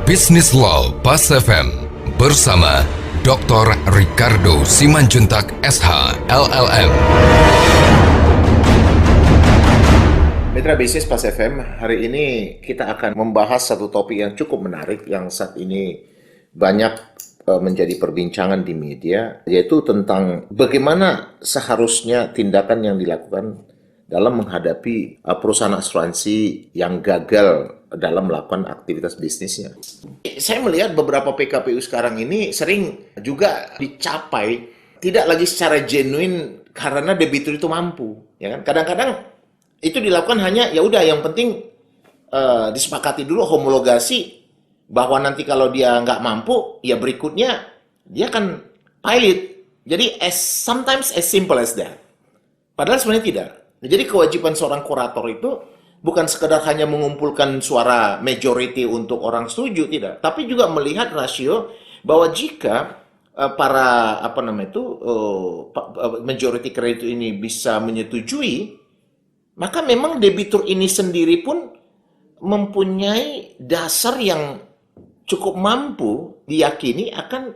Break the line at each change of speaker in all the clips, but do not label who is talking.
Business Law Pas FM bersama Dr. Ricardo Simanjuntak SH LLM.
Mitra Bisnis Pas FM, hari ini kita akan membahas satu topik yang cukup menarik yang saat ini banyak menjadi perbincangan di media, yaitu tentang bagaimana seharusnya tindakan yang dilakukan dalam menghadapi perusahaan asuransi yang gagal dalam melakukan aktivitas bisnisnya. Saya melihat beberapa PKPU sekarang ini sering juga dicapai tidak lagi secara genuine karena debitur itu mampu, ya kan? Kadang-kadang itu dilakukan hanya ya udah yang penting disepakati dulu homologasi bahwa nanti kalau dia nggak mampu ya berikutnya dia akan pilot. Jadi sometimes as simple as that. Padahal sebenarnya tidak. Jadi kewajiban seorang kurator itu bukan sekedar hanya mengumpulkan suara majority untuk orang setuju, tidak, tapi juga melihat rasio bahwa jika para majority kreditur ini bisa menyetujui, maka memang debitur ini sendiri pun mempunyai dasar yang cukup mampu diyakini akan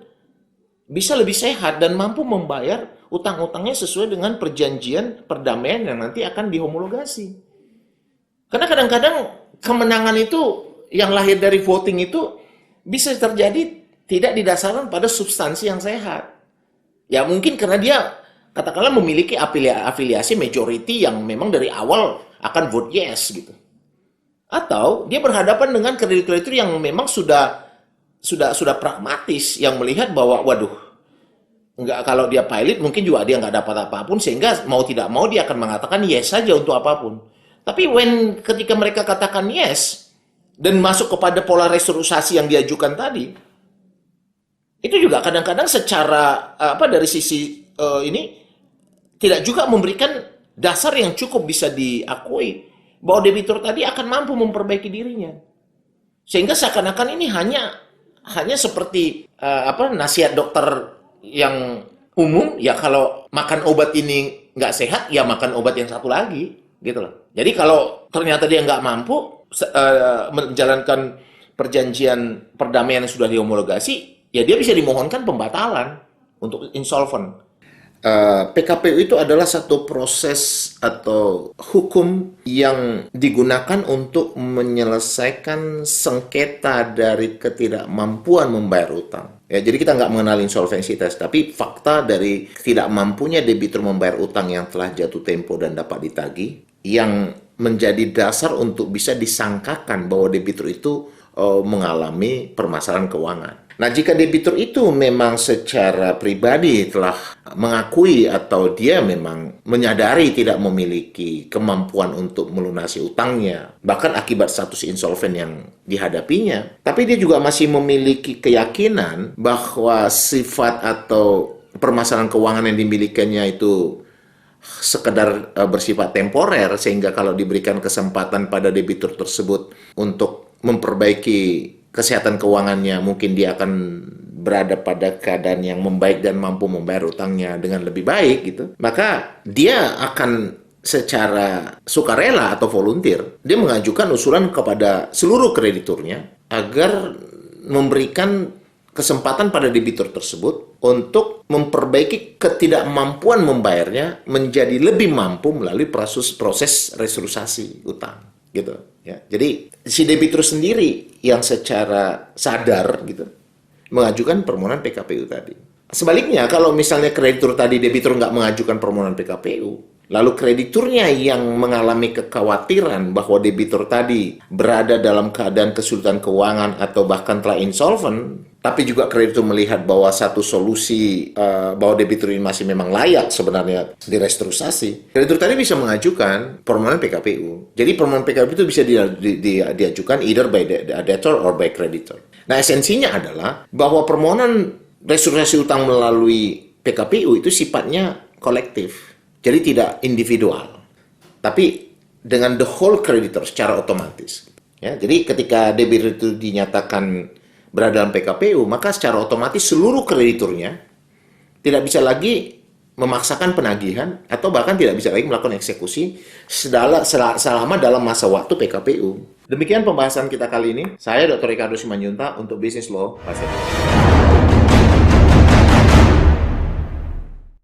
bisa lebih sehat dan mampu membayar utang-utangnya sesuai dengan perjanjian perdamaian yang nanti akan dihomologasi. Karena kadang-kadang kemenangan itu yang lahir dari voting itu bisa terjadi tidak didasarkan pada substansi yang sehat. Ya mungkin karena dia katakanlah memiliki afiliasi majority yang memang dari awal akan vote yes gitu. Atau dia berhadapan dengan kreditur-kreditur yang memang sudah pragmatis, yang melihat bahwa waduh, enggak, kalau dia pilot mungkin juga dia nggak dapat apapun, sehingga mau tidak mau dia akan mengatakan yes saja untuk apapun. Tapi ketika mereka katakan yes dan masuk kepada pola restrukturisasi yang diajukan tadi, itu juga kadang-kadang secara dari sisi ini tidak juga memberikan dasar yang cukup bisa diakui bahwa debitur tadi akan mampu memperbaiki dirinya. Sehingga seakan-akan ini hanya seperti nasihat dokter yang umum, ya kalau makan obat ini nggak sehat, ya makan obat yang satu lagi, gitu loh. Jadi kalau ternyata dia nggak mampu menjalankan perjanjian perdamaian yang sudah dihomologasi, ya dia bisa dimohonkan pembatalan untuk insolvent. PKPU itu adalah satu proses atau hukum yang digunakan untuk menyelesaikan sengketa dari ketidakmampuan membayar utang. Ya, jadi kita nggak mengenal insolvensitas, tapi fakta dari tidak mampunya debitur membayar utang yang telah jatuh tempo dan dapat ditagih, yang menjadi dasar untuk bisa disangkakan bahwa debitur itu mengalami permasalahan keuangan. Nah, jika debitur itu memang secara pribadi telah mengakui atau dia memang menyadari tidak memiliki kemampuan untuk melunasi utangnya, bahkan akibat status insolven yang dihadapinya, tapi dia juga masih memiliki keyakinan bahwa sifat atau permasalahan keuangan yang dimilikinya itu sekedar bersifat temporer, sehingga kalau diberikan kesempatan pada debitur tersebut untuk memperbaiki kesehatan keuangannya, mungkin dia akan berada pada keadaan yang membaik dan mampu membayar utangnya dengan lebih baik gitu. Maka dia akan secara sukarela atau volunteer, dia mengajukan usulan kepada seluruh krediturnya agar memberikan kesempatan pada debitur tersebut untuk memperbaiki ketidakmampuan membayarnya menjadi lebih mampu melalui proses restrukturisasi utang, gitu ya. Jadi si debitur sendiri yang secara sadar gitu mengajukan permohonan PKPU tadi. Sebaliknya, kalau misalnya kreditur tadi debitur nggak mengajukan permohonan PKPU, lalu krediturnya yang mengalami kekhawatiran bahwa debitur tadi berada dalam keadaan kesulitan keuangan atau bahkan telah insolvent, tapi juga kreditur melihat bahwa satu solusi bahwa debitur ini masih memang layak sebenarnya direstrukturisasi, kreditur tadi bisa mengajukan permohonan PKPU. Jadi permohonan PKPU itu bisa diajukan either by the debtor or by creditor. Nah, esensinya adalah bahwa permohonan restrukturisasi utang melalui PKPU itu sifatnya kolektif. Jadi tidak individual, tapi dengan the whole creditor secara otomatis. Ya, jadi ketika debitur itu dinyatakan berada dalam PKPU, maka secara otomatis seluruh krediturnya tidak bisa lagi memaksakan penagihan atau bahkan tidak bisa lagi melakukan eksekusi selama dalam masa waktu PKPU. Demikian pembahasan kita kali ini. Saya Dr. Ricardo Simanjuntak untuk Business Law Pak Sefem.